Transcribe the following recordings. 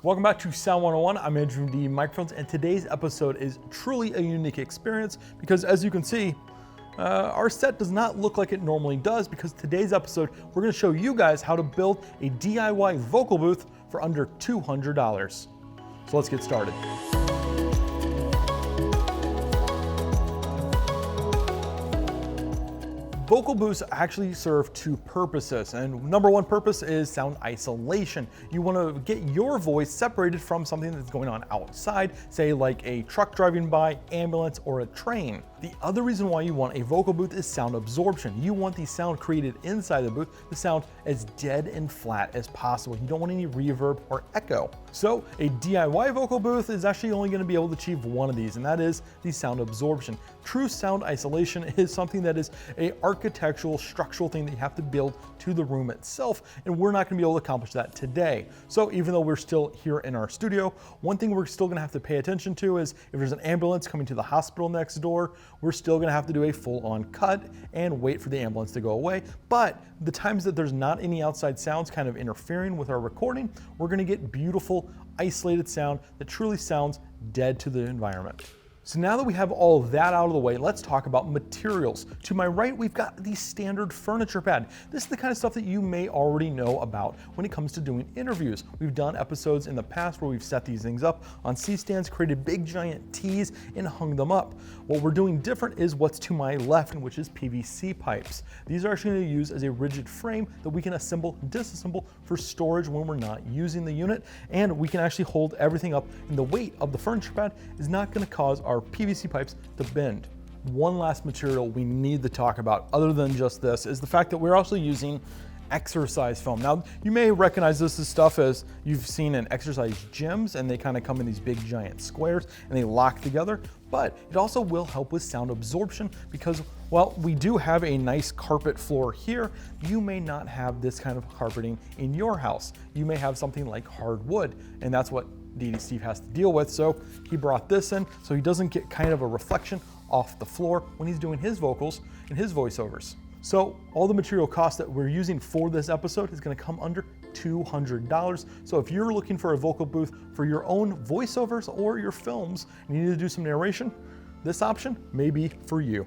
Welcome back to Sound 101. I'm Andrew and Deity Microphones, and today's episode is truly a unique experience because, as you can see, our set does not look like it normally does, because today's episode, we're going to show you guys how to build a DIY vocal booth for under $200. So let's get started. Vocal booths actually serve two purposes, and number one purpose is sound isolation. You want to get your voice separated from something that's going on outside, say like a truck driving by, ambulance, or a train. The other reason why you want a vocal booth is sound absorption. You want the sound created inside the booth to sound as dead and flat as possible. You don't want any reverb or echo. So a DIY vocal booth is actually only going to be able to achieve one of these, and that is the sound absorption. True sound isolation is something that is an architectural, structural thing that you have to build to the room itself, and we're not going to be able to accomplish that today. So even though we're still here in our studio, one thing we're still going to have to pay attention to is if there's an ambulance coming to the hospital next door, we're still going to have to do a full-on cut and wait for the ambulance to go away. But the times that there's not any outside sounds kind of interfering with our recording, we're going to get beautiful, isolated sound that truly sounds dead to the environment. So now that we have all of that out of the way, let's talk about materials. To my right, we've got the standard furniture pad. This is the kind of stuff that you may already know about when it comes to doing interviews. We've done episodes in the past where we've set these things up on C-stands, created big giant T's, and hung them up. What we're doing different is what's to my left, which is PVC pipes. These are actually going to use as a rigid frame that we can assemble and disassemble for storage when we're not using the unit, and we can actually hold everything up, and the weight of the furniture pad is not going to cause our PVC pipes to bend. One last material we need to talk about other than just this is the fact that we're also using exercise foam. Now, you may recognize this as stuff as you've seen in exercise gyms, and they kind of come in these big giant squares and they lock together, but it also will help with sound absorption because, well, we do have a nice carpet floor here. You may not have this kind of carpeting in your house. You may have something like hardwood, and that's what Deity Steve has to deal with, so he brought this in so he doesn't get kind of a reflection off the floor when he's doing his vocals and his voiceovers. So all the material costs that we're using for this episode is going to come under $200. So if you're looking for a vocal booth for your own voiceovers or your films and you need to do some narration, this option may be for you.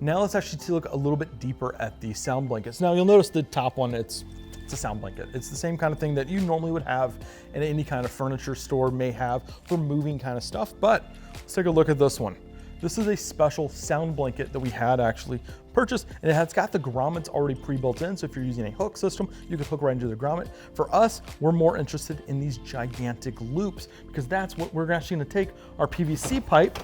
Now let's actually look a little bit deeper at the sound blankets. Now you'll notice the top one, it's a sound blanket. It's the same kind of thing that you normally would have in any kind of furniture store may have for moving kind of stuff, but let's take a look at this one. This is a special sound blanket that we had actually purchased, and it's got the grommets already pre-built in, so if you're using a hook system, you can hook right into the grommet. For us, we're more interested in these gigantic loops because that's what we're actually gonna take our PVC pipe,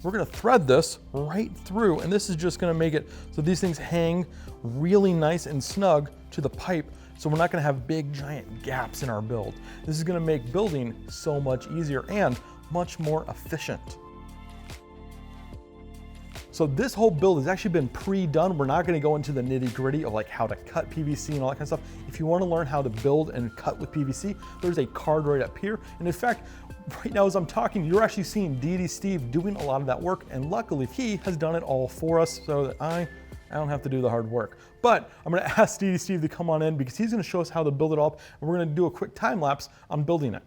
we're gonna thread this right through, and this is just gonna make it so these things hang really nice and snug to the pipe, so we're not gonna have big giant gaps in our build. This is gonna make building so much easier and much more efficient. So this whole build has actually been pre-done. We're not gonna go into the nitty-gritty of like how to cut PVC and all that kind of stuff. If you wanna learn how to build and cut with PVC, there's a card right up here. And in fact, right now as I'm talking, you're actually seeing Deity Steve doing a lot of that work, and luckily he has done it all for us so that I don't have to do the hard work. But I'm gonna ask Deity Steve to come on in because he's gonna show us how to build it all up, and we're gonna do a quick time lapse on building it.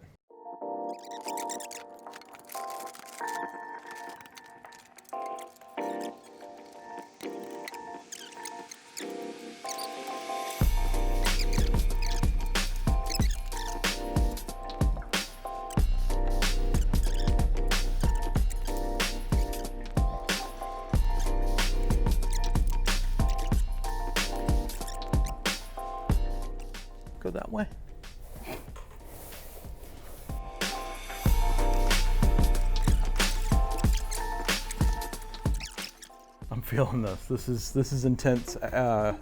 Go that way. I'm feeling this. This is intense.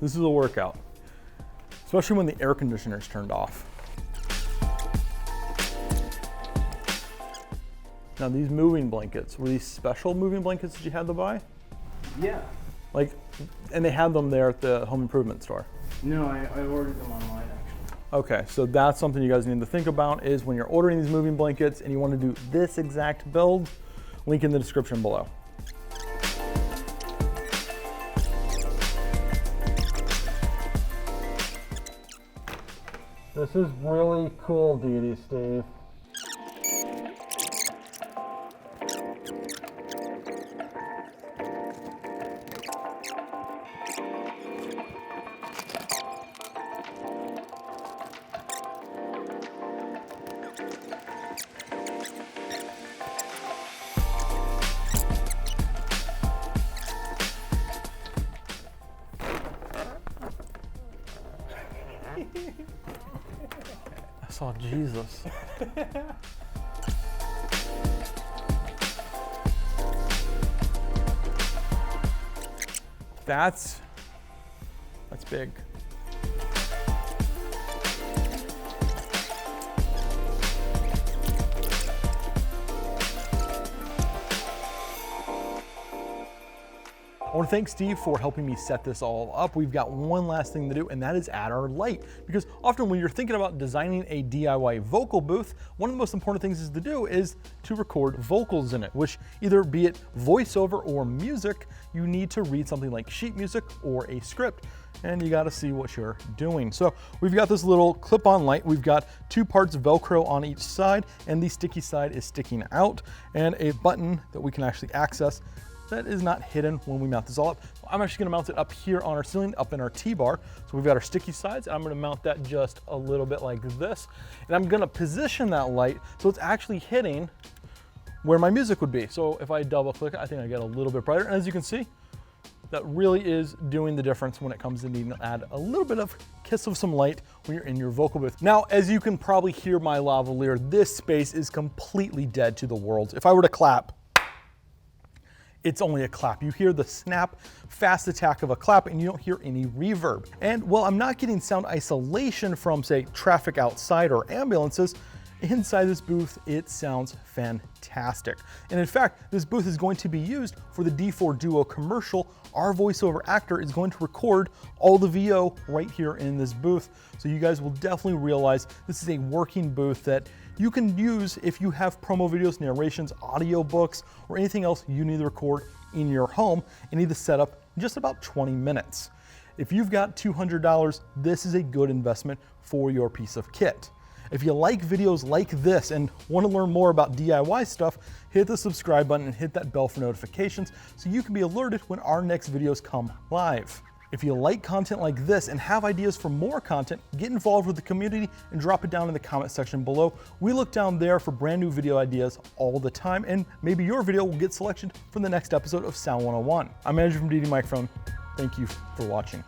This is a workout, especially when the air conditioner is turned off. Now these moving blankets, were these special moving blankets that you had to buy? Yeah. Like, and they had them there at the home improvement store? No, I ordered them online actually. Okay, so that's something you guys need to think about is when you're ordering these moving blankets and you want to do this exact build, link in the description below. This is really cool, Deity Steve. Oh, Jesus. That's big. I want to thank Steve for helping me set this all up. We've got one last thing to do, and that is add our light. Because often when you're thinking about designing a DIY vocal booth, one of the most important things to do is to record vocals in it, which either be it voiceover or music, you need to read something like sheet music or a script, and you got to see what you're doing. So we've got this little clip-on light. We've got 2 parts Velcro on each side, and the sticky side is sticking out, and a button that we can actually access that is not hidden when we mount this all up. I'm actually gonna mount it up here on our ceiling, up in our T-bar. So we've got our sticky sides, and I'm gonna mount that just a little bit like this. And I'm gonna position that light so it's actually hitting where my music would be. So if I double click it, I think I get a little bit brighter. And as you can see, that really is doing the difference when it comes to needing to add a little bit of kiss of some light when you're in your vocal booth. Now, as you can probably hear my lavalier, this space is completely dead to the world. If I were to clap, it's only a clap. You hear the snap, fast attack of a clap, and you don't hear any reverb. And while I'm not getting sound isolation from, say, traffic outside or ambulances, inside this booth, it sounds fantastic. And in fact, this booth is going to be used for the D4 Duo commercial. Our voiceover actor is going to record all the VO right here in this booth. So you guys will definitely realize this is a working booth that you can use if you have promo videos, narrations, audiobooks, or anything else you need to record in your home and need to set up in just about 20 minutes. If you've got $200, this is a good investment for your piece of kit. If you like videos like this and want to learn more about DIY stuff, hit the subscribe button and hit that bell for notifications so you can be alerted when our next videos come live. If you like content like this and have ideas for more content, get involved with the community and drop it down in the comment section below. We look down there for brand new video ideas all the time, and maybe your video will get selected for the next episode of Sound 101. I'm Andrew from Deity Microphone. Thank you for watching.